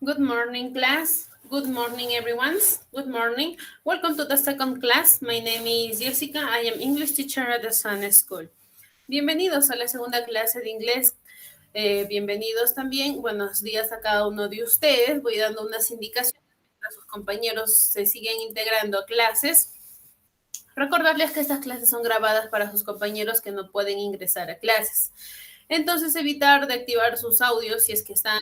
Good morning, class. Good morning, everyone. Good morning. Welcome to the second class. My name is Jessica. I am English teacher at the Sun School. Bienvenidos a la segunda clase de inglés. Bienvenidos también. Buenos días a cada uno de ustedes. Voy dando unas indicaciones mientras sus compañeros se siguen integrando a clases. Recordarles que estas clases son grabadas para sus compañeros que no pueden ingresar a clases. Entonces, evitar de activar sus audios si es que están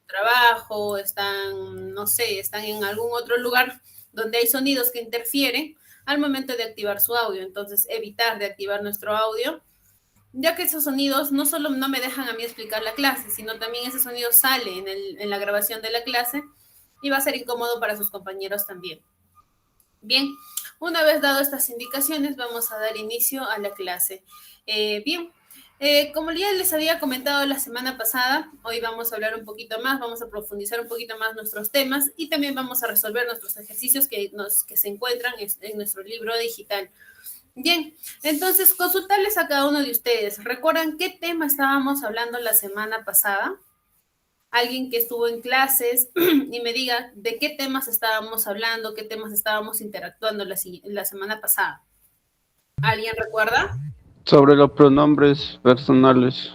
trabajo, están, no sé, están en algún otro lugar donde hay sonidos que interfieren al momento de activar su audio. Entonces, evitar de activar nuestro audio, ya que esos sonidos no solo no me dejan a mí explicar la clase, sino también ese sonido sale en la grabación de la clase y va a ser incómodo para sus compañeros también. Bien, una vez dado estas indicaciones, vamos a dar inicio a la clase. Bien, como ya les había comentado la semana pasada, hoy vamos a hablar un poquito más, vamos a profundizar un poquito más nuestros temas y también vamos a resolver nuestros ejercicios que se encuentran en nuestro libro digital. Bien, entonces consultarles a cada uno de ustedes. ¿Recuerdan qué tema estábamos hablando la semana pasada? Alguien que estuvo en clases y me diga de qué temas estábamos hablando, qué temas estábamos interactuando la semana pasada. ¿Alguien recuerda? Sobre los pronombres personales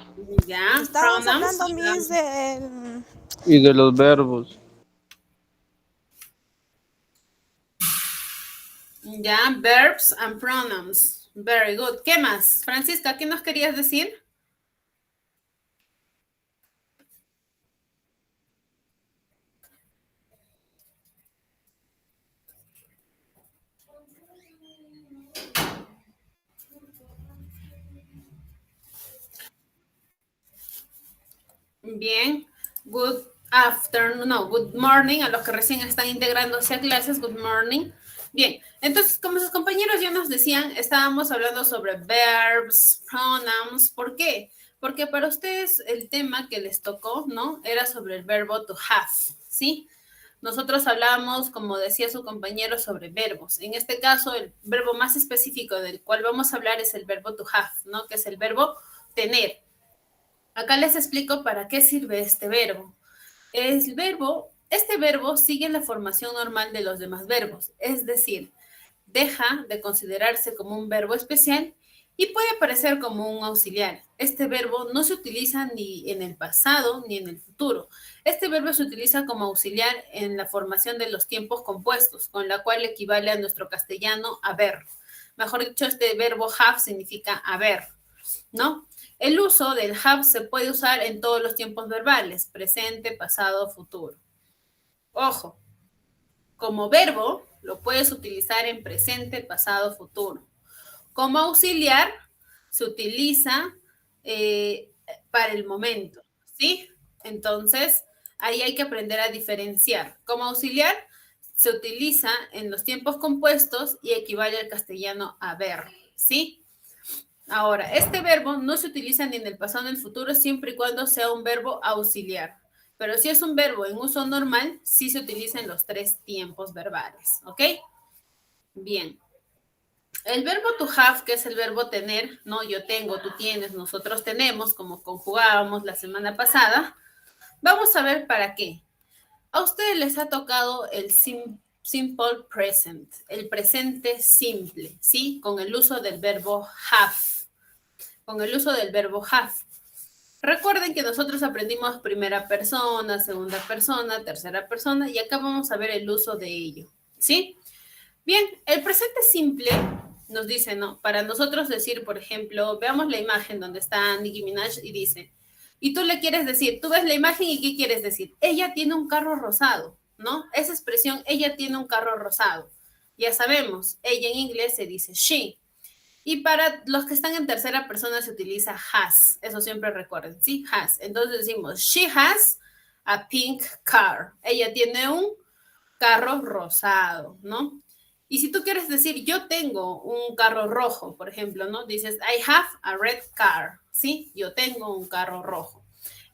Ya, Estábamos pronouns. hablando, Miss, de... y de los verbos. Ya, verbs and pronouns. Very good. ¿Qué más? Francisca, ¿qué nos querías decir? Bien. Good afternoon, no, good morning a los que recién están integrándose a clases. Good morning. Bien, entonces, como sus compañeros ya nos decían, estábamos hablando sobre verbs, pronouns. ¿Por qué? Porque para ustedes el tema que les tocó, ¿no? Era sobre el verbo to have, ¿sí? Nosotros hablamos, como decía su compañero, sobre verbos. En este caso, el verbo más específico del cual vamos a hablar es el verbo to have, ¿no? Que es el verbo tener. Acá les explico para qué sirve este verbo. Este verbo sigue la formación normal de los demás verbos, es decir, deja de considerarse como un verbo especial y puede aparecer como un auxiliar. Este verbo no se utiliza ni en el pasado ni en el futuro. Este verbo se utiliza como auxiliar en la formación de los tiempos compuestos, con la cual equivale a nuestro castellano haber. Mejor dicho, este verbo have significa haber, ¿no? El uso del have se puede usar en todos los tiempos verbales, presente, pasado, futuro. Ojo, como verbo lo puedes utilizar en presente, pasado, futuro. Como auxiliar se utiliza para el momento, ¿sí? Entonces, ahí hay que aprender a diferenciar. Como auxiliar se utiliza en los tiempos compuestos y equivale al castellano haber, ¿sí? Ahora, este verbo no se utiliza ni en el pasado ni en el futuro siempre y cuando sea un verbo auxiliar. Pero si es un verbo en uso normal, sí se utiliza en los tres tiempos verbales, ¿ok? Bien. El verbo to have, que es el verbo tener, ¿no? Yo tengo, tú tienes, nosotros tenemos, como conjugábamos la semana pasada. Vamos a ver para qué. A ustedes les ha tocado el simple present, el presente simple, ¿sí? Con el uso del verbo have. Con el uso del verbo have. Recuerden que nosotros aprendimos primera persona, segunda persona, tercera persona y acá vamos a ver el uso de ello, ¿sí? Bien, el presente simple nos dice, ¿no? Para nosotros decir, por ejemplo, veamos la imagen donde está Nicki Minaj y dice, y tú le quieres decir, tú ves la imagen y ¿qué quieres decir? Ella tiene un carro rosado, ¿no? Esa expresión, ella tiene un carro rosado. Ya sabemos, ella en inglés se dice she. Y para los que están en tercera persona se utiliza has. Eso siempre recuerden, ¿sí? Has. Entonces decimos, she has a pink car. Ella tiene un carro rosado, ¿no? Y si tú quieres decir, yo tengo un carro rojo, por ejemplo, ¿no? Dices, I have a red car, ¿sí? Yo tengo un carro rojo.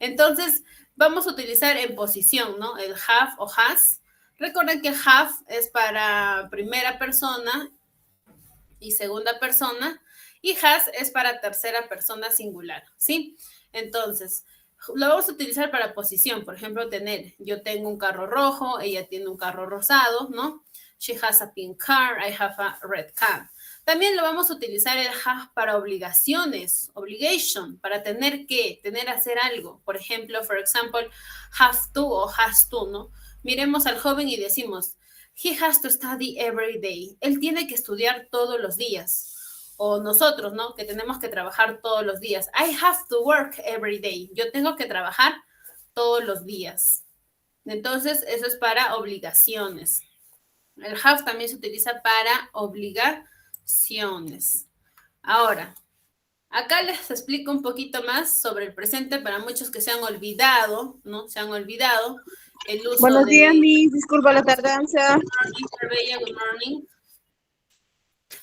Entonces, vamos a utilizar en posición, ¿no? El have o has. Recuerden que have es para primera persona y segunda persona, y has es para tercera persona singular, ¿sí? Entonces, Lo vamos a utilizar para posición, por ejemplo, tener, yo tengo un carro rojo, ella tiene un carro rosado, ¿no? She has a pink car, I have a red car. También lo vamos a utilizar el have para obligaciones, obligation, para tener que, tener hacer algo. Por ejemplo, for example, have to o has to, ¿no? Miremos al joven y decimos, he has to study every day. Él tiene que estudiar todos los días. O nosotros, ¿no? Que tenemos que trabajar todos los días. I have to work every day. Yo tengo que trabajar todos los días. Entonces, eso es para obligaciones. El have también se utiliza para obligaciones. Ahora, acá les explico un poquito más sobre el presente para muchos que se han olvidado, ¿no? Se han olvidado el uso Buenos de... días, Miss. Disculpa la tardanza. Good morning, good morning.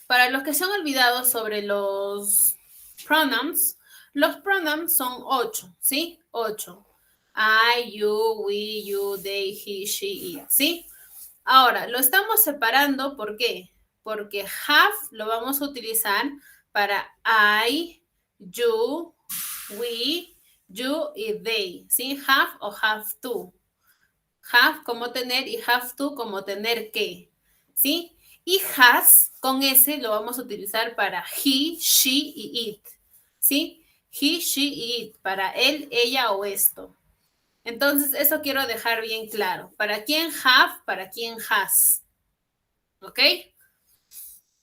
Para los que se han olvidado sobre los pronoun son 8, ¿sí? 8. I, you, we, you, they, he, she, it, ¿sí? Ahora, lo estamos separando, ¿por qué? Porque have lo vamos a utilizar para I, you, we, you y they, ¿sí? Have o have to. Have como tener y have to como tener que, ¿sí? Y has, con ese lo vamos a utilizar para he, she y it, ¿sí? He, she y it, para él, ella o esto. Entonces, eso quiero dejar bien claro. ¿Para quién have? ¿Para quién has? ¿Ok?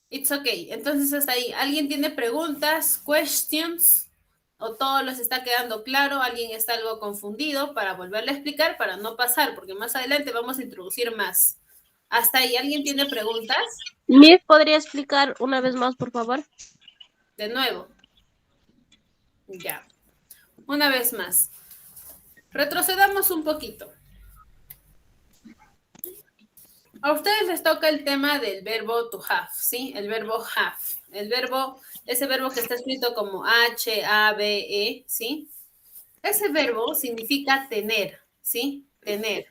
It's okay. Entonces, hasta ahí. ¿Alguien tiene preguntas, questions? ¿O todo les está quedando claro? ¿Alguien está algo confundido? Para volverle a explicar, para no pasar, porque más adelante vamos a introducir más. Hasta ahí, ¿alguien tiene preguntas? Miss, ¿podría explicar una vez más, por favor? De nuevo. Ya. Una vez más. Retrocedamos un poquito. A ustedes les toca el tema del verbo to have, ¿sí? El verbo have. Ese verbo que está escrito como H-A-B-E, ¿sí? Ese verbo significa tener, ¿sí? Tener.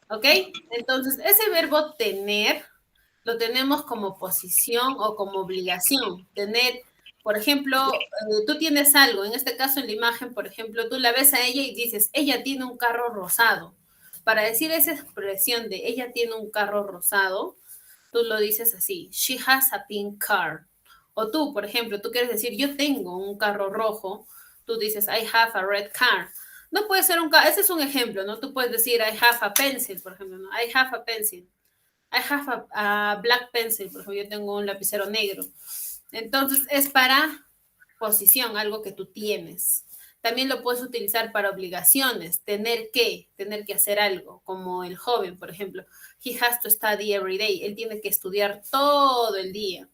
¿Ok? Entonces, ese verbo tener lo tenemos como posición o como obligación. Tener, por ejemplo, tú tienes algo, en este caso en la imagen, por ejemplo, tú la ves a ella y dices, ella tiene un carro rosado. Para decir esa expresión de ella tiene un carro rosado, tú lo dices así, she has a pink car. O tú, por ejemplo, tú quieres decir, yo tengo un carro rojo, tú dices, I have a red car. No puede ser un carro, ese es un ejemplo, ¿no? Tú puedes decir, I have a pencil, por ejemplo, ¿no? I have a pencil. I have a black pencil, por ejemplo, yo tengo un lapicero negro. Entonces, es para posición, algo que tú tienes. También lo puedes utilizar para obligaciones, tener que hacer algo, como el joven, por ejemplo. He has to study every day. Él tiene que estudiar todo el día.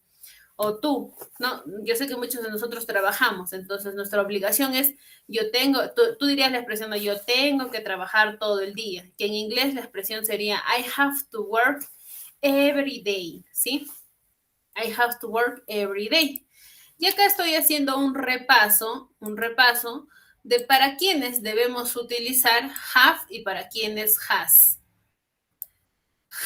O tú, ¿no? Yo sé que muchos de nosotros trabajamos, entonces nuestra obligación es, tú dirías la expresión, yo tengo que trabajar todo el día, que en inglés la expresión sería, I have to work every day, ¿sí? I have to work every day. Y acá estoy haciendo un repaso de para quiénes debemos utilizar have y para quiénes has.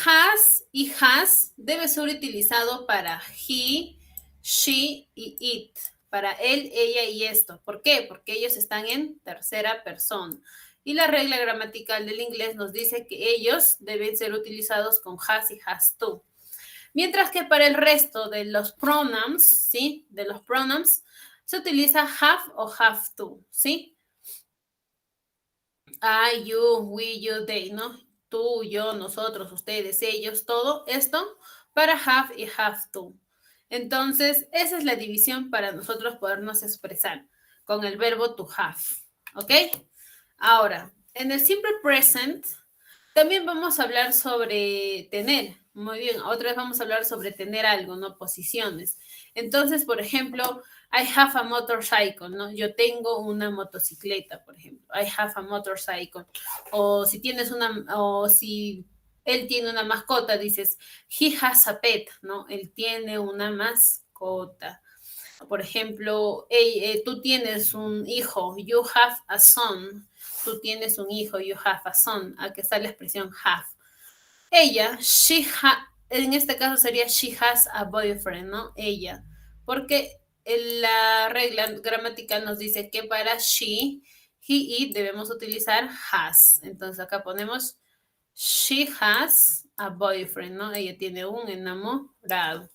Has y has debe ser utilizado para he, she y it, para él, ella y esto. ¿Por qué? Porque ellos están en tercera persona. Y la regla gramatical del inglés nos dice que ellos deben ser utilizados con has y has to. Mientras que para el resto de los pronouns, ¿sí? De los pronouns, se utiliza have o have to, ¿sí? I, you, we, you, they, ¿no? Tú, yo, nosotros, ustedes, ellos, todo esto para have y have to. Entonces, esa es la división para nosotros podernos expresar con el verbo to have, ¿ok? Ahora, en el simple present, también vamos a hablar sobre tener. Muy bien, otra vez vamos a hablar sobre tener algo, ¿no? Posiciones. Entonces, por ejemplo, I have a motorcycle, ¿no? Yo tengo una motocicleta, por ejemplo. I have a motorcycle. O si él tiene una mascota, dices, he has a pet, ¿no? Él tiene una mascota. Por ejemplo, tú tienes un hijo, you have a son. Tú tienes un hijo, you have a son. Aquí está la expresión have. Ella, en este caso sería she has a boyfriend, ¿no? Ella. Porque la regla gramatical nos dice que para she, he, it debemos utilizar has. Entonces acá ponemos she has a boyfriend, ¿no? Ella tiene un enamorado.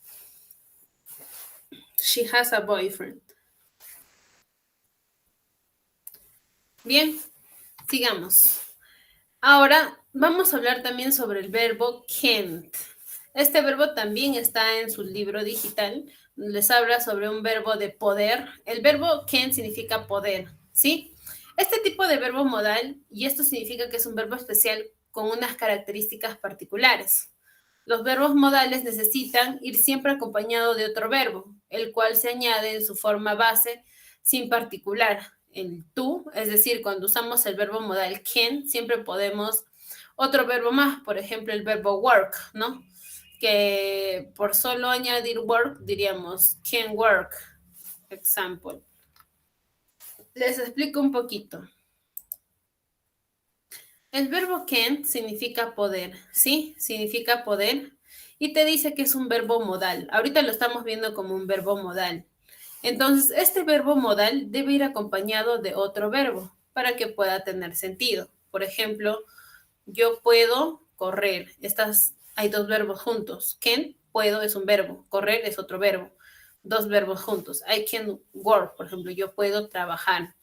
She has a boyfriend. Bien, sigamos. Ahora vamos a hablar también sobre el verbo can't. Este verbo también está en su libro digital. Les habla sobre un verbo de poder. El verbo can significa poder, ¿sí? Este tipo de verbo modal, y esto significa que es un verbo especial con unas características particulares. Los verbos modales necesitan ir siempre acompañado de otro verbo, el cual se añade en su forma base sin particular. El tú, es decir, cuando usamos el verbo modal can, siempre podemos otro verbo más, por ejemplo, el verbo work, ¿no? Que por solo añadir work diríamos can work, example. Les explico un poquito. El verbo can significa poder, ¿sí? Significa poder y te dice que es un verbo modal. Ahorita lo estamos viendo como un verbo modal. Entonces, este verbo modal debe ir acompañado de otro verbo para que pueda tener sentido. Por ejemplo, yo puedo correr. Hay dos verbos juntos. Can, puedo, es un verbo. Correr es otro verbo. Dos verbos juntos. I can work, por ejemplo, yo puedo trabajar.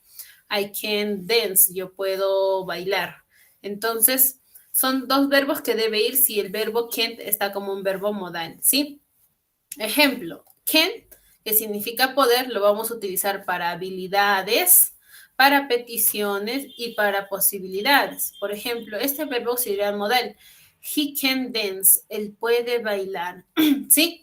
I can dance, yo puedo bailar. Entonces, son dos verbos que debe ir si el verbo can't está como un verbo modal, ¿sí? Ejemplo, can, que significa poder, lo vamos a utilizar para habilidades, para peticiones y para posibilidades. Por ejemplo, este verbo auxiliar modal, he can dance, él puede bailar, ¿sí?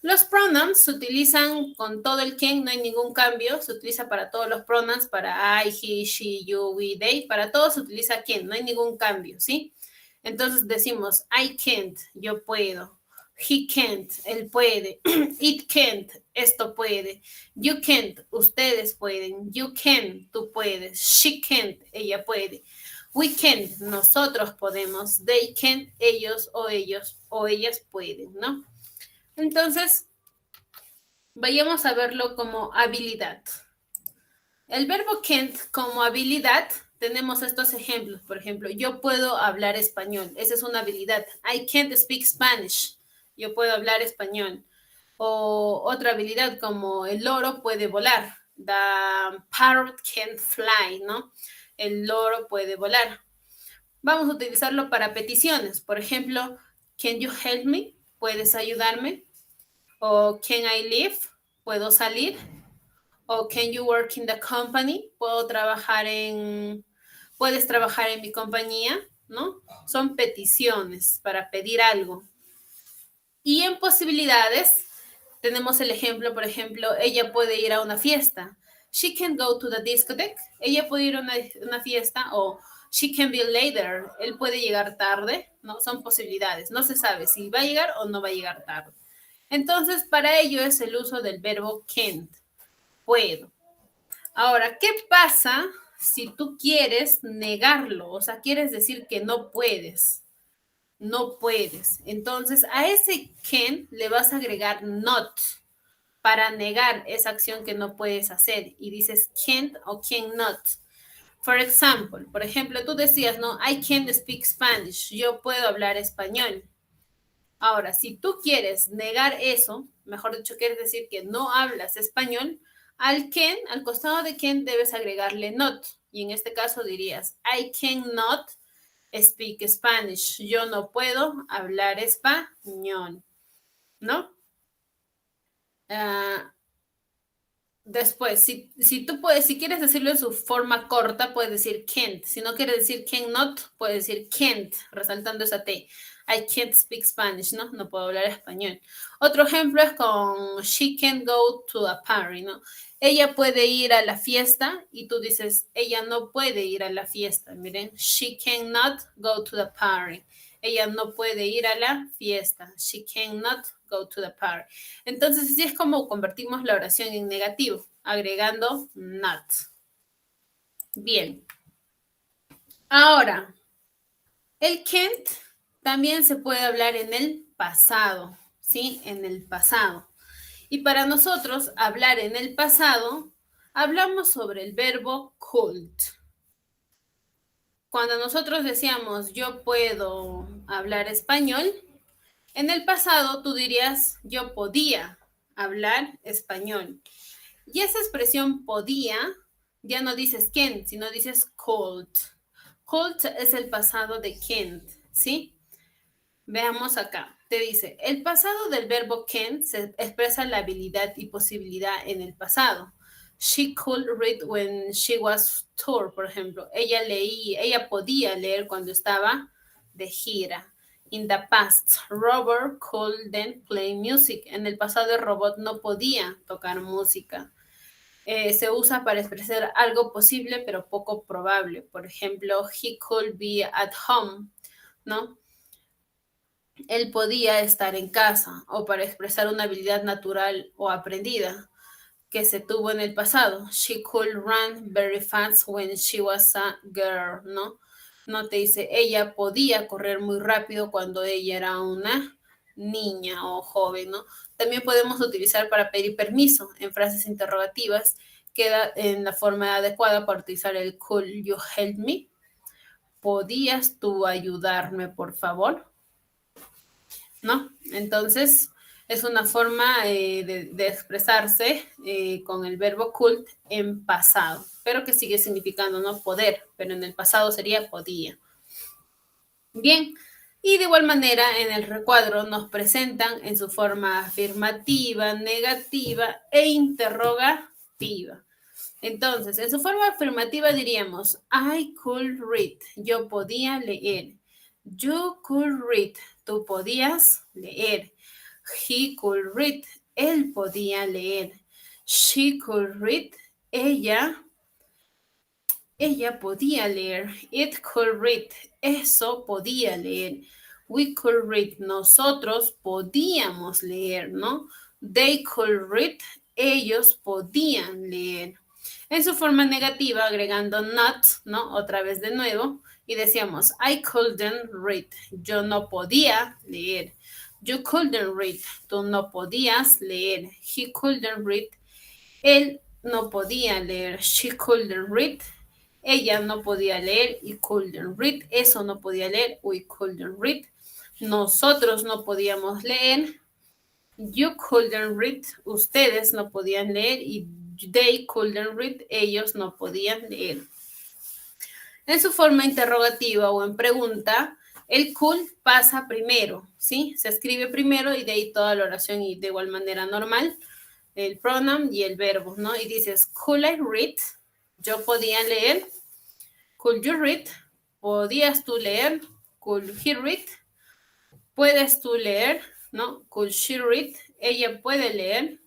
Los pronouns se utilizan con todo el can, no hay ningún cambio, se utiliza para todos los pronouns, para I, he, she, you, we, they, para todos se utiliza can, no hay ningún cambio, ¿sí? Entonces decimos, I can't, yo puedo. He can't, él puede. It can't, esto puede. You can't, ustedes pueden. You can, tú puedes. She can't, ella puede. We can, nosotros podemos. They can't, ellos o ellas pueden, ¿no? Entonces, vayamos a verlo como habilidad. El verbo can't como habilidad, tenemos estos ejemplos. Por ejemplo, yo puedo hablar español. Esa es una habilidad. I can't speak Spanish. Yo puedo hablar español. O otra habilidad como el loro puede volar. The parrot can fly, ¿no? El loro puede volar. Vamos a utilizarlo para peticiones. Por ejemplo, can you help me? ¿Puedes ayudarme? O can I leave? ¿Puedo salir? O can you work in the company? ¿Puedes trabajar en mi compañía? ¿No? Son peticiones para pedir algo. Y en posibilidades, tenemos el ejemplo, por ejemplo, ella puede ir a una fiesta. She can go to the discotheque. Ella puede ir a una fiesta o she can be later. Él puede llegar tarde, ¿no? Son posibilidades. No se sabe si va a llegar o no va a llegar tarde. Entonces, para ello es el uso del verbo can't. Puedo. Ahora, ¿qué pasa si tú quieres negarlo? O sea, quieres decir que no puedes. No puedes. Entonces, a ese can le vas a agregar not para negar esa acción que no puedes hacer. Y dices can't o cannot. For example, por ejemplo, tú decías, no, I can't speak Spanish. Yo puedo hablar español. Ahora, si tú quieres negar eso, mejor dicho, quieres decir que no hablas español, al can, al costado de can debes agregarle not. Y en este caso dirías, I cannot speak Spanish. Yo no puedo hablar español, ¿no? Después, si tú puedes, si quieres decirlo en su forma corta, puedes decir can't. Si no quieres decir cannot, puedes decir can't, resaltando esa T. I can't speak Spanish, ¿no? No puedo hablar español. Otro ejemplo es con she can go to a party, ¿no? Ella puede ir a la fiesta y tú dices, ella no puede ir a la fiesta. Miren, she cannot go to the party. Ella no puede ir a la fiesta. She cannot go to the party. Entonces, así es como convertimos la oración en negativo, agregando not. Bien. Ahora, el can't también se puede hablar en el pasado, ¿sí? En el pasado. Y para nosotros hablar en el pasado, hablamos sobre el verbo could. Cuando nosotros decíamos yo puedo hablar español, en el pasado tú dirías yo podía hablar español. Y esa expresión podía, ya no dices can, sino dices could. Could es el pasado de can't, ¿sí? Veamos acá. Te dice, el pasado del verbo can se expresa la habilidad y posibilidad en el pasado. She could read when she was tour, por ejemplo. Ella podía leer cuando estaba de gira. In the past, Robert couldn't play music. En el pasado, el robot no podía tocar música. Se usa para expresar algo posible pero poco probable. Por ejemplo, he could be at home, ¿no? Él podía estar en casa, o para expresar una habilidad natural o aprendida que se tuvo en el pasado. She could run very fast when she was a girl, ¿no? No te dice, ella podía correr muy rápido cuando ella era una niña o joven, ¿no? También podemos utilizar para pedir permiso en frases interrogativas. Queda en la forma adecuada para utilizar el could you help me? ¿Podías tú ayudarme, por favor? ¿No? Entonces, es una forma de expresarse con el verbo could en pasado, pero que sigue significando, ¿no? Poder, pero en el pasado sería podía. Bien, y de igual manera en el recuadro nos presentan en su forma afirmativa, negativa e interrogativa. Entonces, en su forma afirmativa diríamos, I could read, yo podía leer. You could read, tú podías leer. He could read, él podía leer. She could read, ella podía leer. It could read, eso podía leer. We could read, nosotros podíamos leer, ¿no? They could read, ellos podían leer. En su forma negativa, agregando not, ¿no? Otra vez de nuevo, y decíamos, I couldn't read, yo no podía leer. You couldn't read, tú no podías leer. He couldn't read, él no podía leer. She couldn't read, ella no podía leer. Y couldn't read, eso no podía leer. We couldn't read, nosotros no podíamos leer. You couldn't read, ustedes no podían leer. Y they couldn't read, ellos no podían leer. En su forma interrogativa o en pregunta, el could pasa primero, ¿sí? Se escribe primero y de ahí toda la oración y de igual manera normal, el pronoun y el verbo, ¿no? Y dices, could I read? Yo podía leer. Could you read? ¿Podías tú leer? Could he read? ¿Puedes tú leer? ¿No? Could she read? Ella puede leer.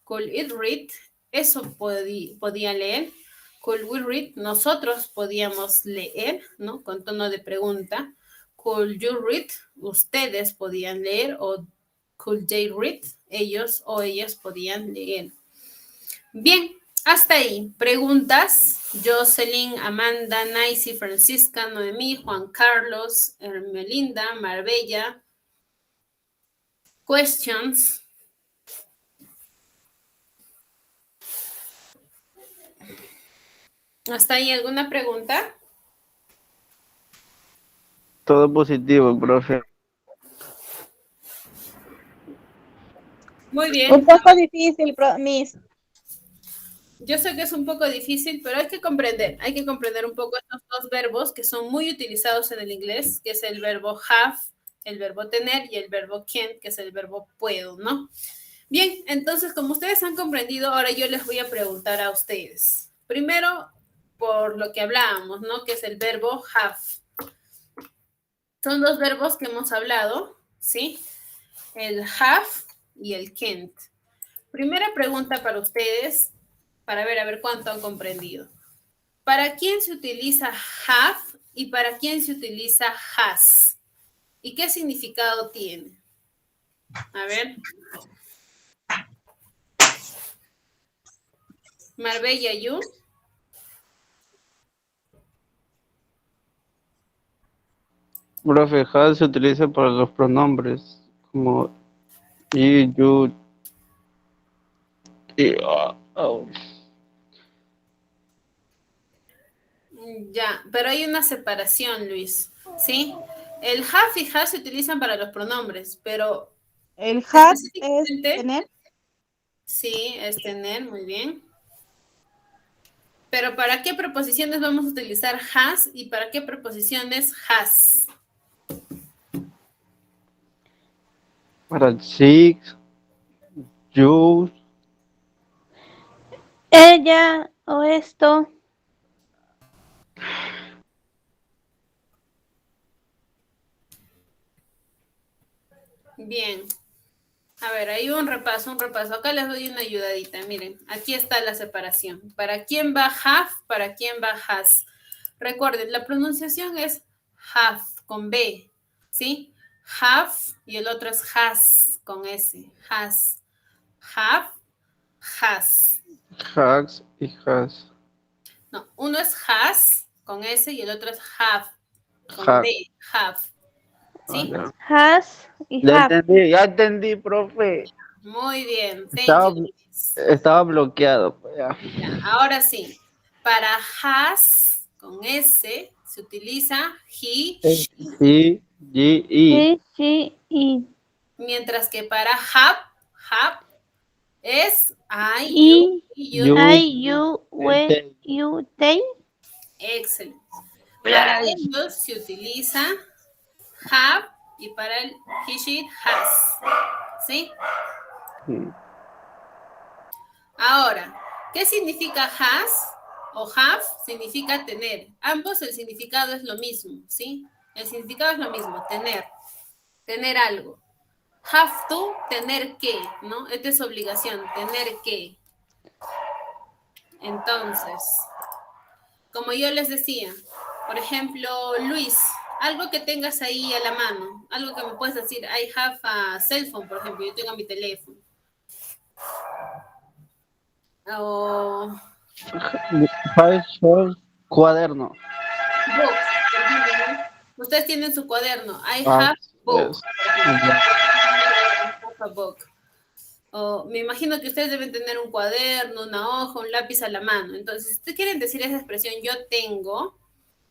Could it read? Eso podía leer. Could we read? Nosotros podíamos leer, ¿no? Con tono de pregunta. Could you read? Ustedes podían leer. O could they read? Ellos o ellas podían leer. Bien, hasta ahí. ¿Preguntas? Jocelyn, Amanda, Naisy, Francisca, Noemí, Juan Carlos, Hermelinda, Marbella. Questions? ¿Hasta ahí alguna pregunta? Todo positivo, profe. Muy bien. Un poco difícil, Miss. Yo sé que es un poco difícil, pero hay que comprender un poco estos dos verbos que son muy utilizados en el inglés, que es el verbo have, el verbo tener y el verbo can, que es el verbo puedo, ¿no? Bien, entonces, como ustedes han comprendido, ahora yo les voy a preguntar a ustedes. Primero, por lo que hablábamos, ¿no? Que es el verbo have. Son dos verbos que hemos hablado, ¿sí? El have y el can't. Primera pregunta para ustedes, para ver a ver cuánto han comprendido. ¿Para quién se utiliza have y para quién se utiliza has? ¿Y qué significado tiene? A ver. Marbella, you. Profe, has se utiliza para los pronombres como he, you, Oh. Ya, pero hay una separación, Luis, ¿sí? El have y has se utilizan para los pronombres, pero El have es específicamente, tener. sí, es tener, muy bien. Pero ¿para qué preposiciones vamos a utilizar has y para qué preposiciones has? Para six, you, Ella o esto. Bien. A ver, hay un repaso, un repaso. Acá les doy una ayudadita. Miren, aquí está la separación. ¿Para quién va have? ¿Para quién va has? Recuerden, la pronunciación es have con B, ¿sí? Have y el otro es has con S. Has. Have, has. hacks y has. No, uno es has con S y el otro es have con Hack. D. Have. Ah, ¿Sí? ya. Has y have. Ya entendí, profe. Muy bien. Thank Estaba, you, Luis. estaba bloqueado. Pues, ya. Ya, ahora sí. Para has con S se utiliza he, she. Sí, G, I. Sí, sí, y. Mientras que para have es I, Y. you, You, I, you, we, they. you, they. excelente. Para ellos se utiliza have y para el he, she, has. ¿Sí? Ahora, ¿qué significa has o have? Significa tener. Ambos el significado es lo mismo, ¿sí? El significado es lo mismo, tener algo. Have to, tener que, ¿no? Esta es obligación, tener que. Entonces, como yo les decía, por ejemplo, Luis, algo que tengas ahí a la mano, algo que me puedes decir, I have a cell phone, por ejemplo, yo tengo mi teléfono. O Five short cuaderno. book, por ejemplo, ¿no? Ustedes tienen su cuaderno, I Ah, have book, yes. por ejemplo. I have a book. O me imagino que ustedes deben tener un cuaderno, una hoja, un lápiz a la mano. Entonces, si ustedes quieren decir esa expresión, yo tengo,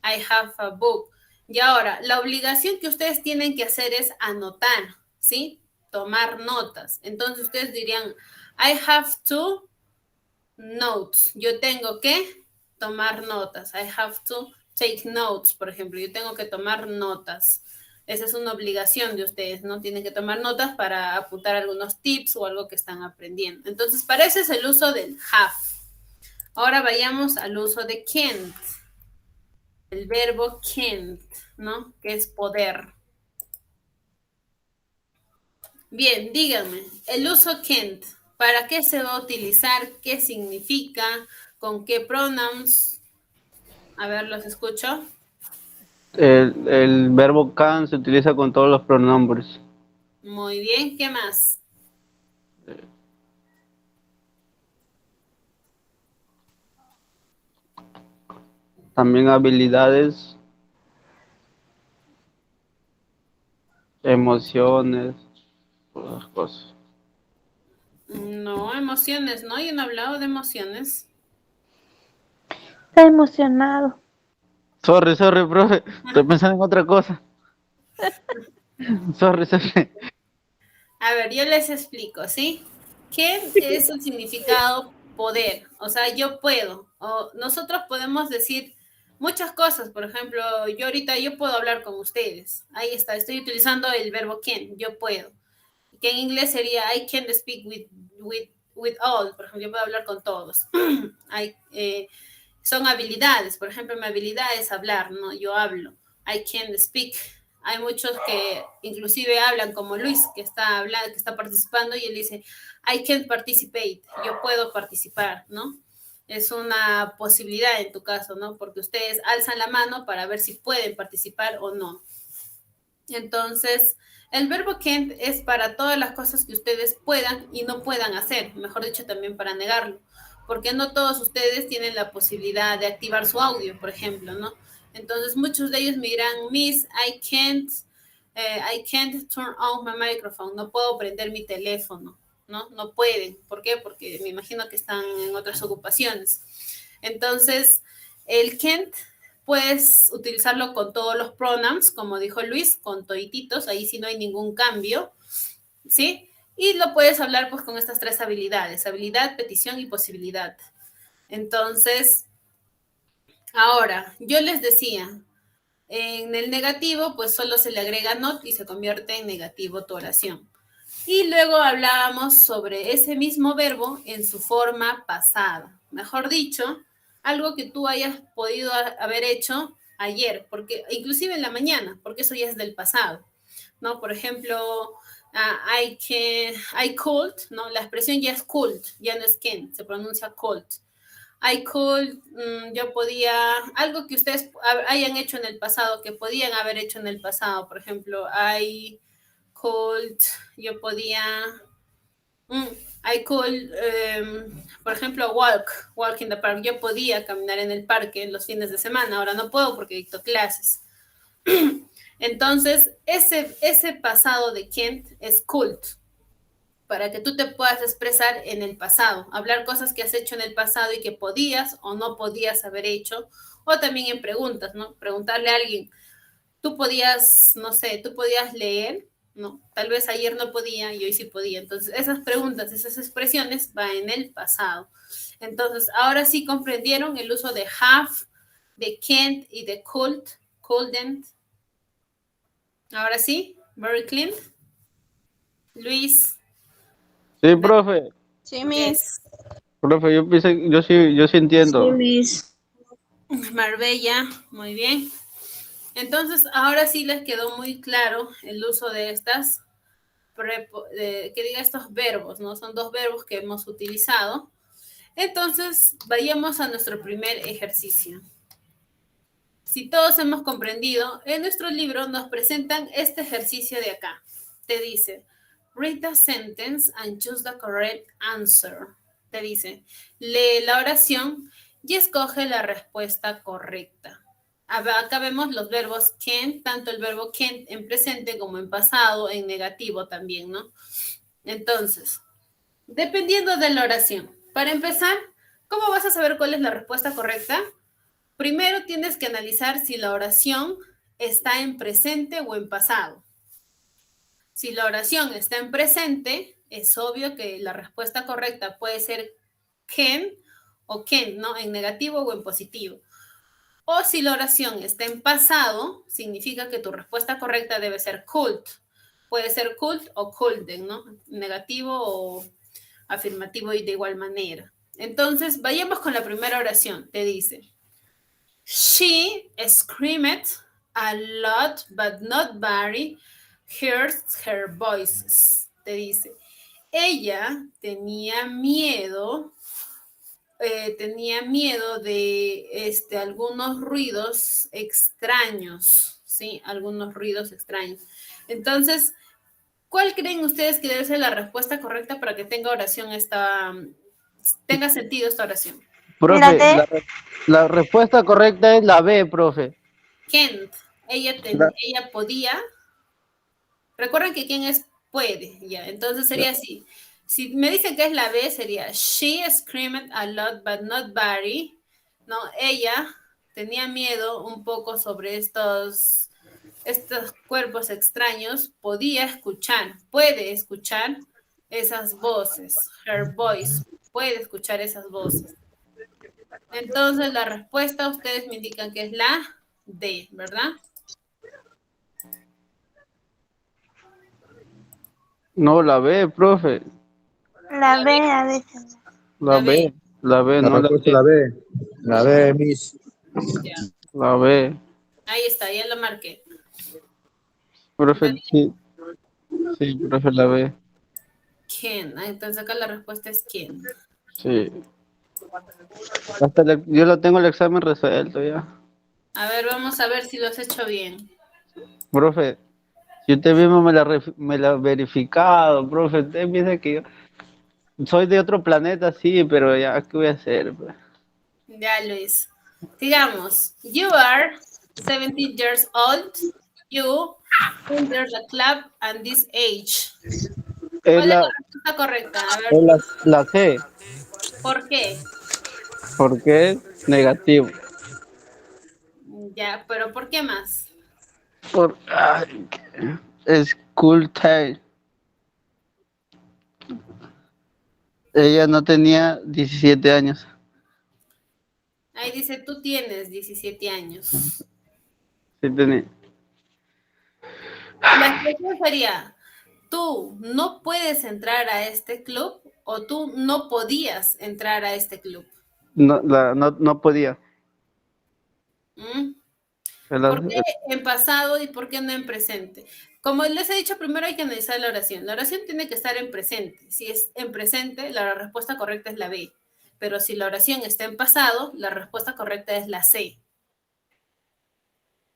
I have a book. Y ahora, la obligación que ustedes tienen que hacer es anotar, ¿sí? Tomar notas. Entonces, ustedes dirían, I have to notes. Yo tengo que tomar notas. I have to take notes, por ejemplo. Yo tengo que tomar notas. Esa es una obligación de ustedes, ¿no? Tienen que tomar notas para apuntar algunos tips o algo que están aprendiendo. Entonces, para eso es el uso del have. Ahora vayamos al uso de can't. El verbo can't, ¿no? Que es poder. Bien, díganme, el uso can't, ¿para qué se va a utilizar? ¿Qué significa? ¿Con qué pronouns? A ver, los escucho. El verbo can se utiliza con todos los pronombres. Muy bien, ¿qué más? También habilidades, emociones, todas las cosas. No, emociones, ¿no? Yo no he hablado de emociones. Está emocionado. Sorry, profe. Estoy pensando en otra cosa. Sorry. A ver, yo les explico, ¿sí? ¿Qué es el significado poder? O sea, yo puedo. O nosotros podemos decir muchas cosas. Por ejemplo, yo ahorita yo puedo hablar con ustedes. Ahí está, estoy utilizando el verbo can, yo puedo. Que en inglés sería I can speak with all. Por ejemplo, yo puedo hablar con todos. Son habilidades. Por ejemplo, mi habilidad es hablar, ¿no? Yo hablo. I can speak. Hay muchos que inclusive hablan como Luis, que está hablando, que está participando y él dice, I can participate, yo puedo participar, ¿no? Es una posibilidad en tu caso, ¿no? Porque ustedes alzan la mano para ver si pueden participar o no. Entonces, el verbo can't es para todas las cosas que ustedes puedan y no puedan hacer, mejor dicho, también para negarlo, porque no todos ustedes tienen la posibilidad de activar su audio, por ejemplo, ¿no? Entonces, muchos de ellos me dirán, Miss, I can't turn on my microphone, no puedo prender mi teléfono. ¿no? No pueden. ¿Por qué? Porque me imagino que están en otras ocupaciones. Entonces, el can't puedes utilizarlo con todos los pronouns, como dijo Luis, con todititos, ahí sí no hay ningún cambio, ¿sí? Y lo puedes hablar pues con estas tres habilidades, habilidad, petición y posibilidad. Entonces, ahora, yo les decía, en el negativo, pues solo se le agrega not y se convierte en negativo tu oración. Y luego hablábamos sobre ese mismo verbo en su forma pasada. Mejor dicho, algo que tú hayas podido haber hecho ayer, porque inclusive en la mañana, porque eso ya es del pasado, ¿no? Por ejemplo, I could, ¿no? La expresión ya es could, ya no es can, se pronuncia could. I could, yo podía, algo que ustedes hayan hecho en el pasado, que podían haber hecho en el pasado, por ejemplo, I could, yo podía, I could, por ejemplo, walk in the park, yo podía caminar en el parque los fines de semana, ahora no puedo porque dicto clases. Entonces, ese pasado de can't es could, para que tú te puedas expresar en el pasado, hablar cosas que has hecho en el pasado y que podías o no podías haber hecho, o también en preguntas, ¿no? Preguntarle a alguien, tú podías, no sé, tú podías leer, ¿no? Tal vez ayer no podía y hoy sí podía. Entonces, esas preguntas, esas expresiones van en el pasado. Entonces, ahora sí comprendieron el uso de have, de can't y de couldn't. Ahora sí, very clean. Luis. Sí, profe. Sí, Miss. Yes. Profe, yo sí entiendo. Miss. Marbella, muy bien. Entonces, ahora sí les quedó muy claro el uso de estas, que diga estos verbos, ¿no? Son dos verbos que hemos utilizado. Entonces, vayamos a nuestro primer ejercicio. Si todos hemos comprendido, en nuestro libro nos presentan este ejercicio de acá. Te dice, read the sentence and choose the correct answer. Te dice, lee la oración y escoge la respuesta correcta. Acá vemos los verbos can, tanto el verbo can en presente como en pasado, en negativo también, ¿no? Entonces, dependiendo de la oración. Para empezar, ¿cómo vas a saber cuál es la respuesta correcta? Primero tienes que analizar si la oración está en presente o en pasado. Si la oración está en presente, es obvio que la respuesta correcta puede ser can o can, ¿no? En negativo o en positivo. O si la oración está en pasado, significa que tu respuesta correcta debe ser could. Puede ser could o couldn't, ¿no? Negativo o afirmativo y de igual manera. Entonces, vayamos con la primera oración. Te dice, she screamed a lot, but not very, hears her voices. Te dice, ella tenía miedo de algunos ruidos extraños, ¿sí? Algunos ruidos extraños. Entonces, ¿cuál creen ustedes que debe ser la respuesta correcta para que tenga tenga sentido esta oración? Profe, la respuesta correcta es la B, profe. Can't. Ella podía. Recuerden que quién es puede, ya. Entonces sería así. Si me dicen que es la B, sería she screamed a lot, but not very. No, ella tenía miedo un poco sobre estos cuerpos extraños. Puede escuchar esas voces. Her voice, puede escuchar esas voces. Entonces la respuesta ustedes me indican que es la D, ¿verdad? No, la B, profe. La B a veces. La B, no la B. La B. La B, Miss. Ya. La B. Ahí está, ya lo marqué. Profe, sí. Sí, profe, la B. ¿Quién? Entonces acá la respuesta es ¿quién? Sí. Yo lo tengo el examen resuelto ya. A ver, vamos a ver si lo has hecho bien. Profe, si usted mismo me la ha verificado, profe. Usted piensa que yo soy de otro planeta, sí, pero ya, ¿qué voy a hacer? Ya, Luis. Digamos, you are 17 years old. You enter the club at this age. Es ¿Cuál es la, la respuesta correcta? A ver, es la C, ¿por qué? porque es negativo. Ya, pero ¿por qué más? Ay, es cool time. Ella no tenía 17 años. Ahí dice, tú tienes 17 años. Sí tenía. La expresión sería, tú no puedes entrar a este club o tú no podías entrar a este club. No podía. ¿Mm? ¿Por qué ¿Verdad? en pasado y por qué no en presente? Como les he dicho, primero hay que analizar la oración. La oración tiene que estar en presente. Si es en presente, la respuesta correcta es la B. Pero si la oración está en pasado, la respuesta correcta es la C.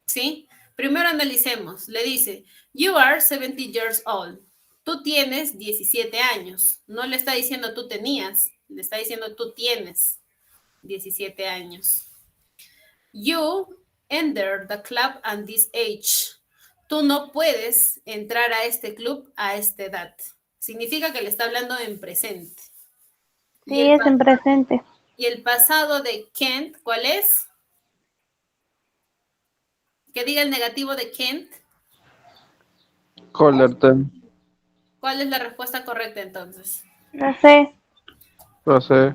¿Sí? Primero analicemos. Le dice, you are 70 years old. Tú tienes 17 años. No le está diciendo tú tenías, le está diciendo tú tienes 17 años. You enter the club at this age. Tú no puedes entrar a este club a esta edad. Significa que le está hablando en presente. Sí, es en presente. ¿Y el pasado de Kent cuál es? Que diga el negativo de Kent. Collerton. ¿Cuál es la respuesta correcta entonces? La C. Lo sé.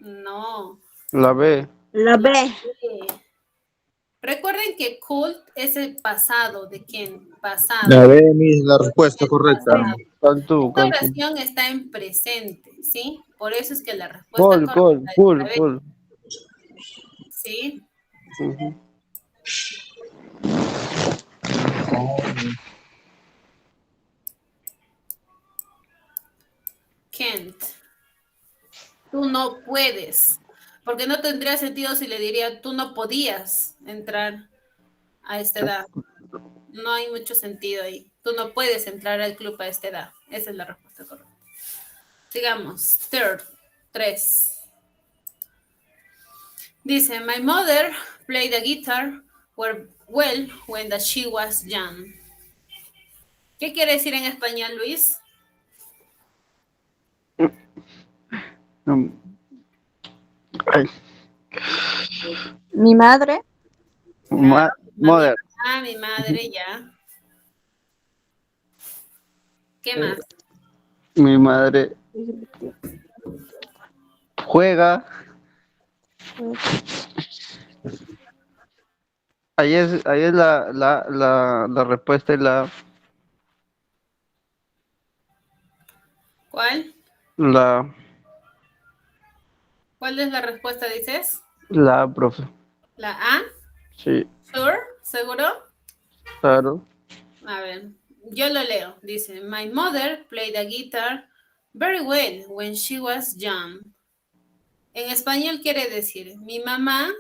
No. La B. La B. Recuerden que cult es el pasado de Kent. Pasado. La B, Miss, la respuesta correcta. Cantú, Esta cantú. oración está en presente, ¿sí? Por eso es que la respuesta correcta es la B, Cool. ¿sí? Ujú. Kent. Tú no puedes. Porque no tendría sentido si le diría tú no podías entrar a esta edad. No hay mucho sentido ahí. Tú no puedes entrar al club a esta edad. Esa es la respuesta correcta. Sigamos. Third. 3. Dice, my mother played the guitar well when she was young. ¿Qué quiere decir en español, Luis? Ay, Mi madre. Mother. Mi madre, ya. ¿Qué más? Mi madre juega. Ahí es la respuesta es ¿Cuál? la ¿Cuál es la respuesta, dices? profe. ¿La A? Sí, ¿Sure? ¿Seguro? claro. A ver, yo lo leo. Dice, my mother played the guitar very well when she was young. En español quiere decir, mi mamá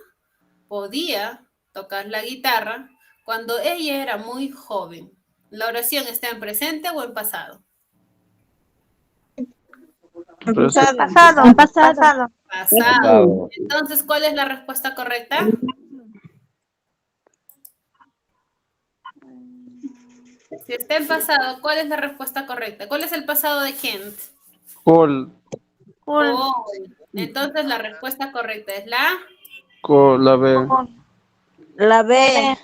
podía tocar la guitarra cuando ella era muy joven. ¿La oración está en presente o en pasado? Pasado. Pasado. Entonces, ¿cuál es la respuesta correcta? Si está en pasado, ¿cuál es la respuesta correcta? ¿Cuál es el pasado de Kent? Cool. Entonces, la respuesta correcta es la... La B. La B.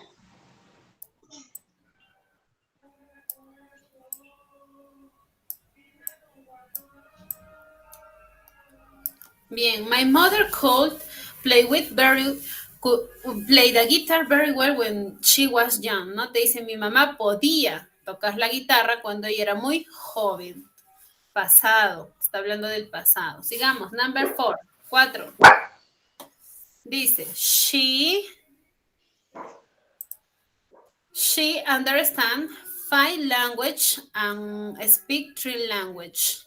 Bien, my mother could play the guitar very well when she was young. ¿No? Te dice, mi mamá podía tocar la guitarra cuando ella era muy joven. Pasado, está hablando del pasado. Sigamos, number 4. Dice, she understands 5 languages and speak 3 languages.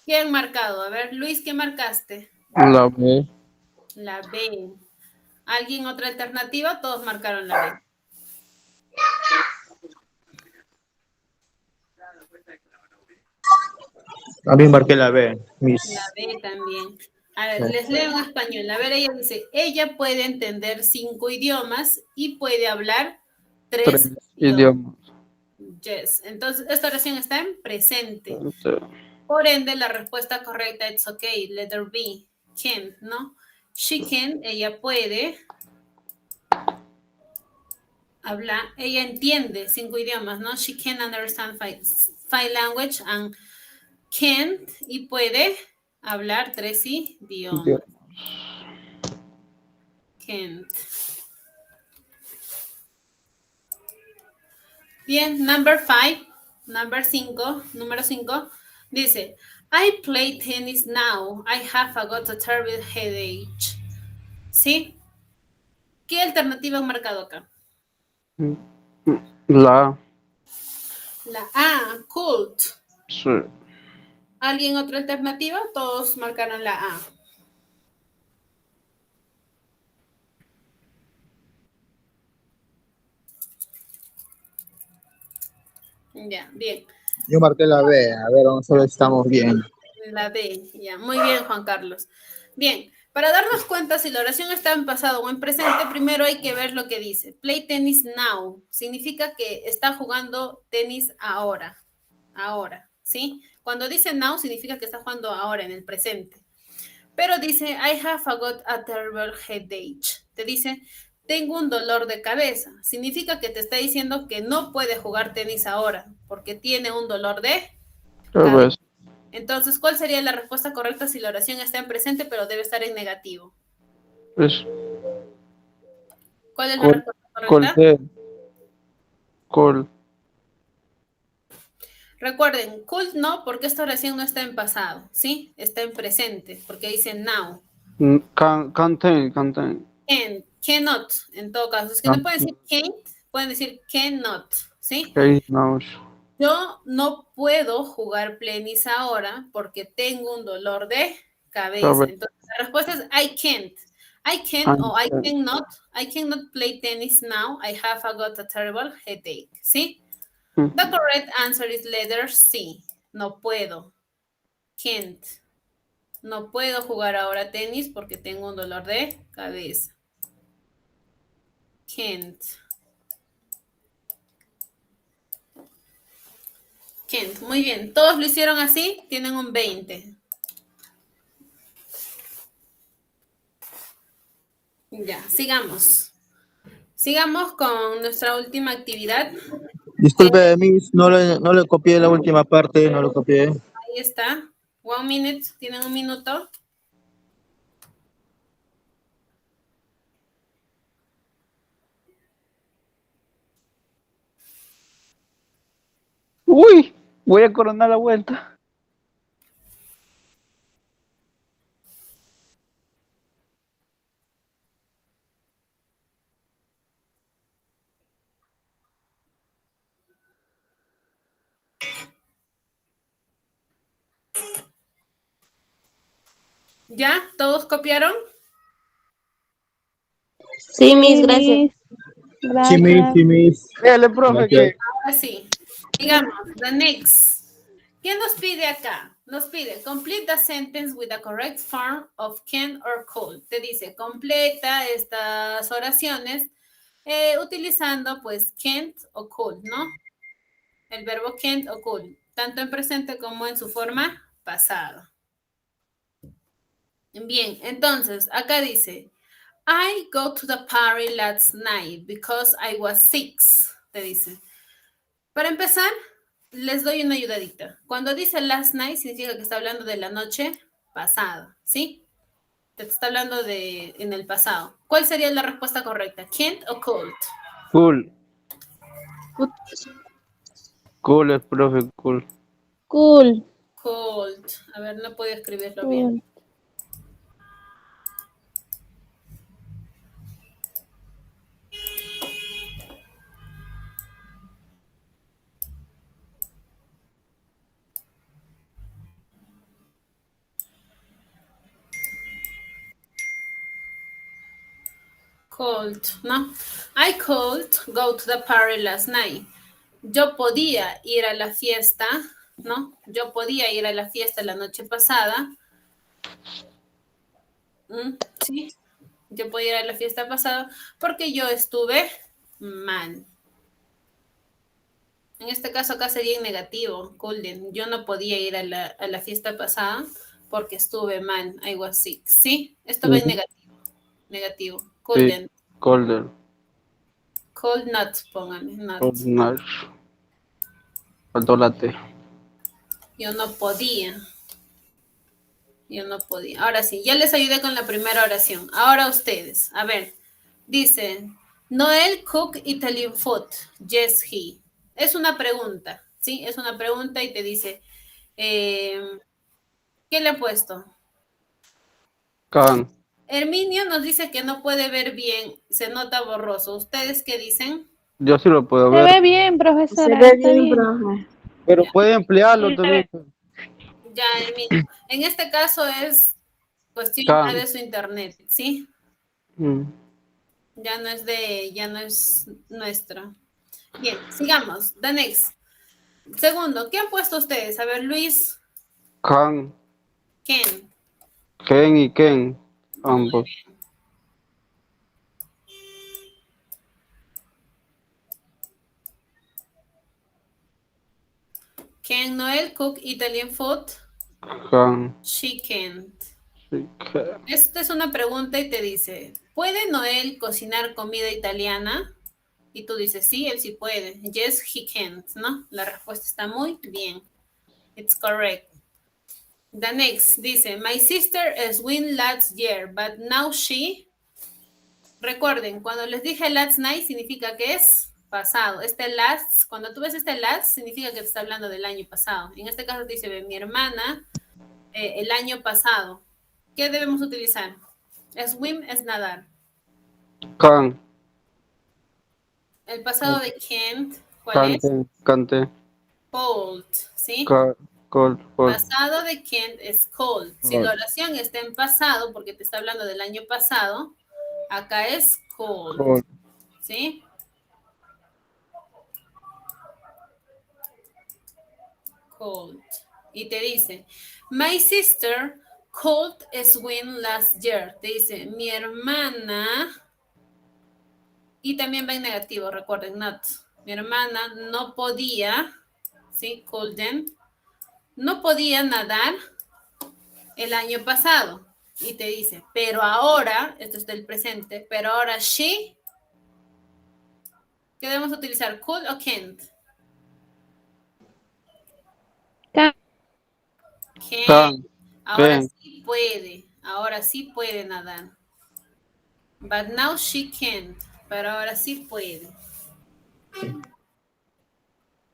¿Qué han marcado? A ver, Luis, ¿qué marcaste? La B. La B. ¿Alguien otra alternativa? Todos marcaron la B. También marqué la B, Miss. La B también. A ver, les leo en español. A ver, ella dice, ella puede entender 5 idiomas y puede hablar 3 idiomas. Yes. Entonces, esta oración está en presente. Por ende, la respuesta correcta es okay. Letter B. Can, ¿no? She can, ella puede hablar, ella entiende 5 idiomas, ¿no? She can understand five language and can y puede hablar 3 idiomas. Can't. Bien, número 5, dice, I play tennis now. I have got a terrible headache. ¿Sí? ¿Qué alternativa han marcado acá? La. La A, could. Sí. ¿Alguien otra alternativa? Todos marcaron la A. Ya, bien. Yo marqué la B. A ver, vamos a ver si estamos bien. La D, ya. Muy bien, Juan Carlos. Bien, para darnos cuenta si la oración está en pasado o en presente, primero hay que ver lo que dice. Play tennis now. Significa que está jugando tenis ahora. Ahora, ¿sí? Cuando dice now, significa que está jugando ahora, en el presente. Pero dice, I have got a terrible headache. Te dice, tengo un dolor de cabeza. Significa que te está diciendo que no puede jugar tenis ahora, porque tiene un dolor de cabeza. Entonces, ¿cuál sería la respuesta correcta si la oración está en presente, pero debe estar en negativo? Es ¿Cuál es la respuesta correcta? Col. Recuerden, could no, porque esta oración no está en pasado, ¿sí? Está en presente, porque dice now. Can't. Can, cannot, en todo caso. Es que no pueden decir can't, pueden decir cannot, ¿sí? No. Yo no puedo jugar tenis ahora porque tengo un dolor de cabeza. Entonces, la respuesta es I can't. I can't o I cannot play tennis now. I have got a terrible headache, ¿sí? The correct answer is letter C. No puedo. Can't. No puedo jugar ahora tenis porque tengo un dolor de cabeza. Can't. Can't. Muy bien. ¿Todos lo hicieron así? Tienen un 20. Ya, sigamos. Sigamos con nuestra última actividad. Disculpe, Miss, no le copié la última parte, no lo copié. Ahí está. 1 minute. Tienen 1 minuto. Uy, voy a coronar la vuelta. ¿Ya? ¿Todos copiaron? Sí, Miss, gracias. Sí, Miss. Dale, profe, que Ahora sí. Digamos, the next. ¿Qué nos pide acá? Nos pide, complete the sentence with the correct form of can or could. Te dice, completa estas oraciones utilizando pues can't o could, ¿no? El verbo can't o could, tanto en presente como en su forma pasada. Bien, entonces, acá dice, I go to the party last night because I was 6, te dice. Para empezar, les doy una ayudadita. Cuando dice last night, significa que está hablando de la noche pasada, ¿sí? Te está hablando de en el pasado. ¿Cuál sería la respuesta correcta? ¿Can't o could? cool. Cool es, profe, cool. Cool. Could. A ver, no puedo escribirlo bien. Could, ¿no? I could go to the party last night. Yo podía ir a la fiesta, ¿no? Yo podía ir a la fiesta la noche pasada. Sí, yo podía ir a la fiesta pasada porque yo estuve mal. En este caso acá sería en negativo, couldn't. Yo no podía ir a la fiesta pasada porque estuve mal, I was sick. ¿Sí? Esto va en negativo. Negativo. Sí, Couldn't. colder. Could not, póngame, not. Cold not. Faltó la T. Yo no podía. Yo no podía. Ahora sí, ya les ayudé con la primera oración. Ahora ustedes. A ver, dice, Noel cook Italian food. Yes, he. Es una pregunta, ¿sí? Es una pregunta y te dice, ¿qué le he puesto? Can. Herminio nos dice que no puede ver bien, se nota borroso. ¿Ustedes qué dicen? Yo sí lo puedo Se ver. ve bien, Se profesora, ve está bien, bien. profe. Pero puede emplearlo Sí, también. Ya, Herminio. En este caso es cuestión ya Can. de su internet, ¿sí? Mm. Ya no es nuestro. Bien, sigamos. The next. Segundo, ¿qué han puesto ustedes? A ver, Luis, Can. Ken. Ken y Ken. Muy Ambos. bien. Can Noel cook Italian food? Can. She can't. Sí, can. Esta es una pregunta y te dice, ¿puede Noel cocinar comida italiana? Y tú dices, sí, él sí puede. Yes, he can't, ¿no? La respuesta está muy bien. It's correct. The next dice, my sister swim last year, but now she... Recuerden, cuando les dije last night significa que es pasado. Este last, cuando tú ves este last, significa que te está hablando del año pasado. En este caso te dice, mi hermana, el año pasado. ¿Qué debemos utilizar? Swim es nadar. Can. El pasado de can't, ¿cuál es? Cante. Cante. Cold, ¿sí? Cold. Cold. Pasado de can't es cold. Si la oración está en pasado, porque te está hablando del año pasado, acá es cold, Cold. ¿sí? Cold. Y te dice, my sister cold swim last year. Te dice, mi hermana, y también va en negativo, recuerden, not. Mi hermana no podía, ¿sí? Couldn't. No podía nadar el año pasado. Y te dice, pero ahora, esto es del presente, pero ahora she, ¿qué debemos utilizar? Could o can't? Can. Can. Ahora Can. sí puede nadar. But now she can't. Pero ahora sí puede.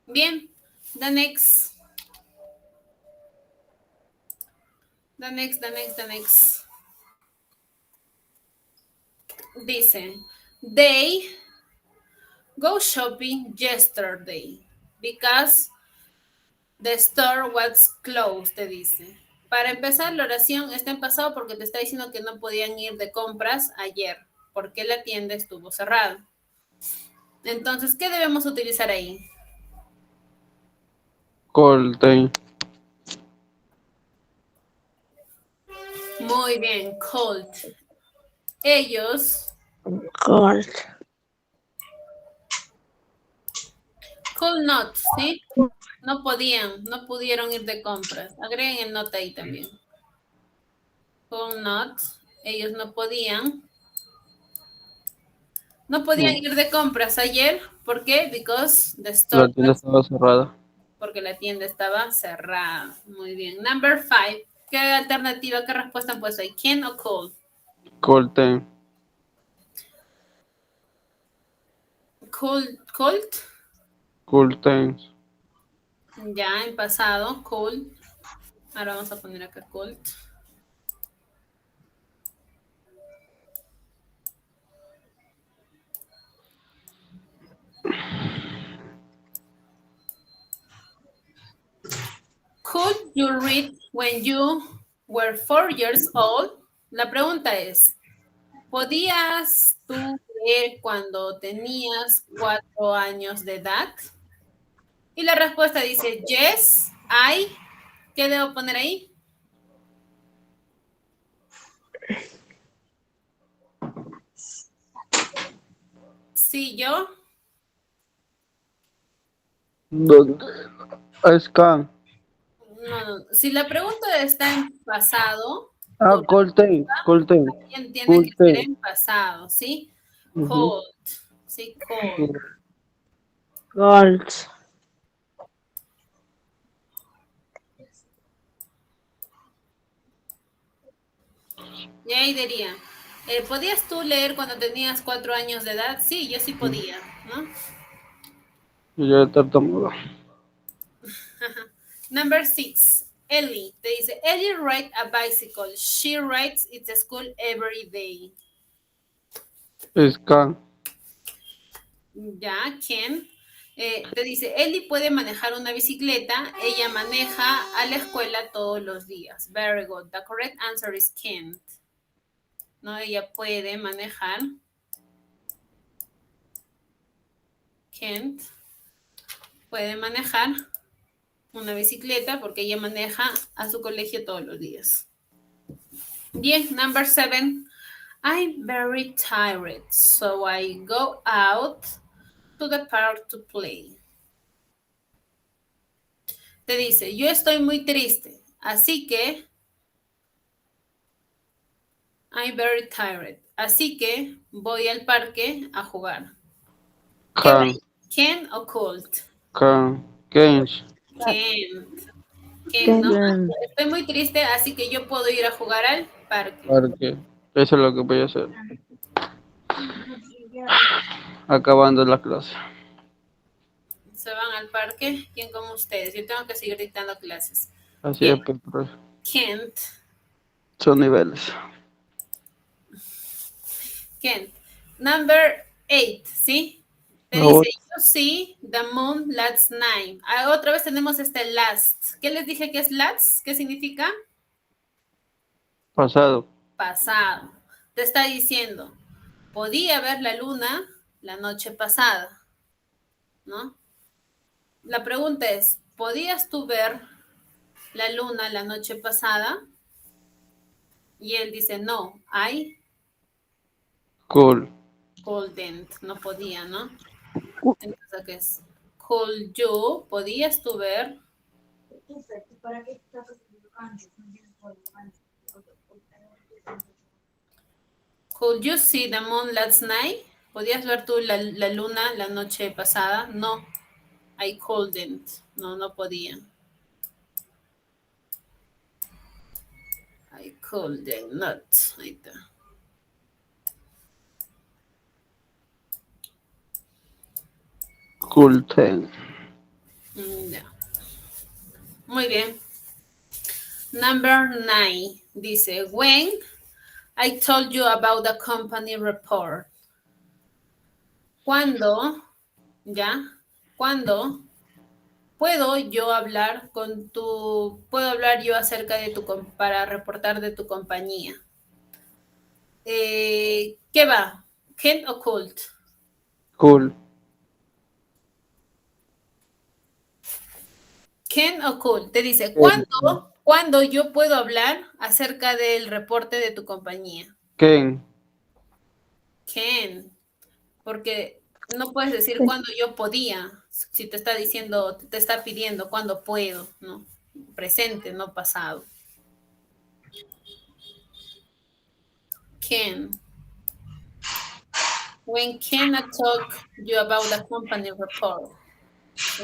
Bien. The next. Dice, they go shopping yesterday because the store was closed, te dice. Para empezar, la oración está en pasado porque te está diciendo que no podían ir de compras ayer, porque la tienda estuvo cerrada. Entonces, ¿qué debemos utilizar ahí? Cold. Muy bien, cold. Ellos Cold. could not, ¿sí? No pudieron ir de compras. Agreguen el not ahí también. Could not, ellos no podían. No podían ir de compras ayer. ¿Por qué? Because the store La tienda estaba cerrada. porque la tienda estaba cerrada. Muy bien. Number 5. ¿Qué alternativa, qué respuesta han puesto ahí? Can o cold? Cold. Cold. Cold times. Ya en pasado, cold. Ahora vamos a poner acá cold. Could you read when you were 4 years old? La pregunta es, ¿podías tú leer cuando tenías 4 años de edad? Y la respuesta dice, yes, I. ¿Qué debo poner ahí? Sí, yo. ¿Dónde? Scan. No. Si la pregunta está en pasado, Ah, tu Colten. también tiene que ser en pasado, ¿sí? Ujú. Cold. Sí, cold. Gold. Y ahí diría, ¿podías tú leer cuando tenías 4 años de edad? Sí, yo sí podía, ¿no? Ya tartamudo. Number 6. Ellie. Te dice, Ellie rides a bicycle. She rides it to school every day. Scan. Ya, Ken. Te dice, Ellie puede manejar una bicicleta. Ella maneja a la escuela todos los días. Very good. The correct answer is can't. ¿No? Ella puede manejar. Can't. Puede manejar una bicicleta porque ella maneja a su colegio todos los días. Bien, number 7. I'm very tired, so I go out to the park to play. Te dice, yo estoy muy triste, así que I'm very tired, así que voy al parque a jugar. ¿Qué va? Can o could? Kench. Can, ¿no? Estoy muy triste, así que yo puedo ir a jugar al parque. Parque. Eso es lo que voy a hacer. Acabando la clase. Se van al parque, ¿quién como ustedes? Yo tengo que seguir dictando clases. Así Bien. es, pues, profe. Can't. Son niveles. Can't. Number 8, ¿sí? Te No. dice, you see the moon last night. Ah, otra vez tenemos este last. ¿Qué les dije que es last? ¿Qué significa? Pasado. Pasado. Te está diciendo, podía ver la luna la noche pasada, ¿no? La pregunta es, ¿podías tú ver la luna la noche pasada? Y él dice, no, I couldn't, no podía, ¿no? Entonces, ¿qué es? Could you, ¿podías tú ver? Could you see the moon last night? ¿Podías ver tú la luna la noche pasada? No, I couldn't, no podía. I couldn't, not. Ahí está. Couldn't. Ya. Muy bien. Number 9 dice, when I told you about the company report. ¿Cuándo? ¿Ya? ¿Cuándo puedo yo hablar puedo hablar yo acerca de para reportar de tu compañía? ¿Qué va? ¿Can o could? Cool. Can o could. Te dice, ¿cuándo yo puedo hablar acerca del reporte de tu compañía? Ken. Can. Porque no puedes decir cuándo yo podía, si te está diciendo, te está pidiendo cuándo puedo, ¿no? Presente, no pasado. Can. When can I talk you about the company report? ¿Sí?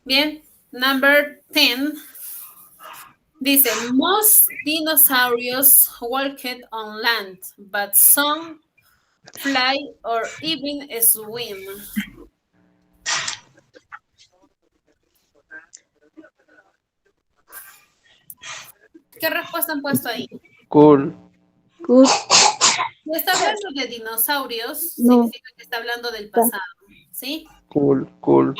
Bien, number 10. Dice, most dinosaurs walked on land, but some fly or even swim. ¿Qué respuesta han puesto ahí? Cool. Good. Si está hablando de dinosaurios, No. significa que está hablando del pasado, ¿sí? Cool.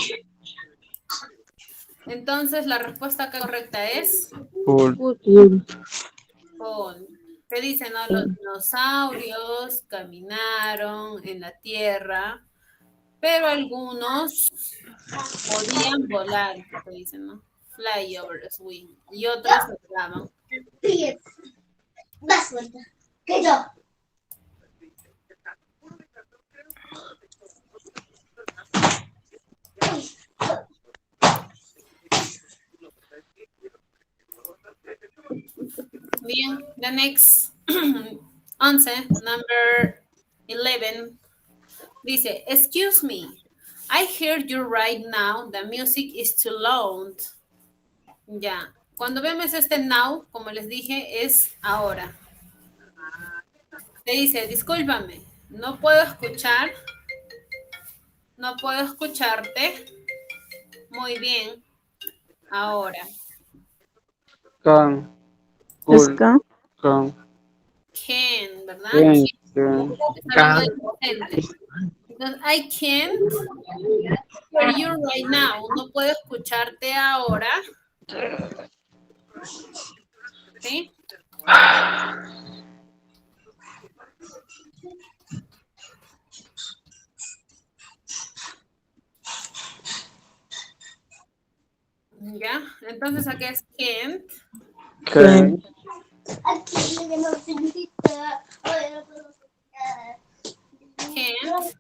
Entonces, la respuesta correcta es Cool. Good. con. Te dicen, ¿no? Los dinosaurios caminaron en la tierra, pero algunos podían volar, te dicen, ¿no? Fly over the swing. Y otros volaban. Más vuelta. Que yo. Bien, the next 11, number 11, dice, excuse me, I hear you right now, the music is too loud. Ya, cuando vemos este now, como les dije, es ahora. Te dice, discúlpame, no puedo escucharte muy bien ahora. Can. Es Cool. can. Can. Can, ¿verdad? Can. Está hablando del presente. Entonces, I can't hear you right now. No puedo escucharte ahora. ¿Sí? ¿Ya? Entonces, aquí es can't. Can. Can't.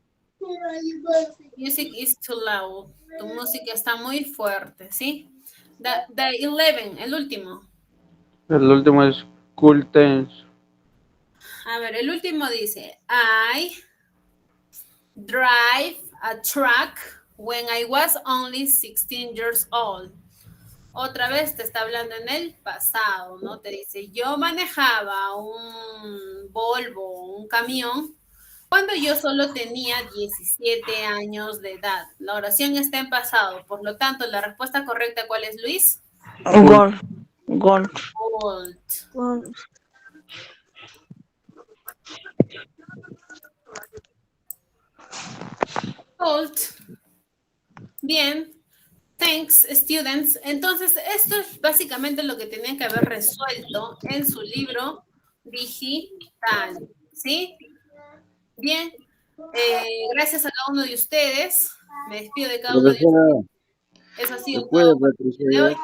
Music is too loud. Tu música está muy fuerte, ¿sí? The 11, el último. El último es cool tense. A ver, el último dice, I drive a truck when I was only 16 years old. Otra vez te está hablando en el pasado, ¿no? Te dice, yo manejaba un Volvo, un camión, cuando yo solo tenía 17 años de edad. La oración está en pasado, por lo tanto, la respuesta correcta, ¿cuál es, Luis? Gol. Gol. Old. Old. Bien. Thanks, students. Entonces, esto es básicamente lo que tenían que haber resuelto en su libro digital, ¿sí? Bien, gracias a cada uno de ustedes. Me despido de cada uno de ustedes. Eso ha sido todo por el día de hoy.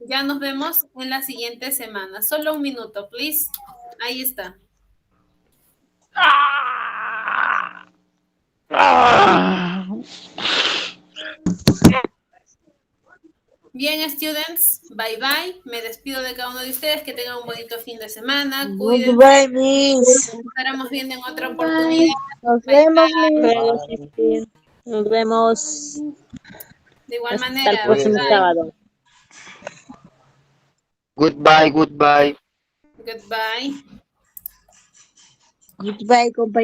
Ya nos vemos en la siguiente semana. Solo un minuto, please. Ahí está. Bien, students, bye bye. Me despido de cada uno de ustedes. Que tengan un bonito fin de semana. Cuídense. Goodbye, Miss. Nos estaremos viendo en otra oportunidad. Nos Bye, vemos, bye. Miss. Nos vemos. De igual Hasta manera. el próximo Bye. sábado. Goodbye, goodbye. Goodbye. Goodbye, compañeros.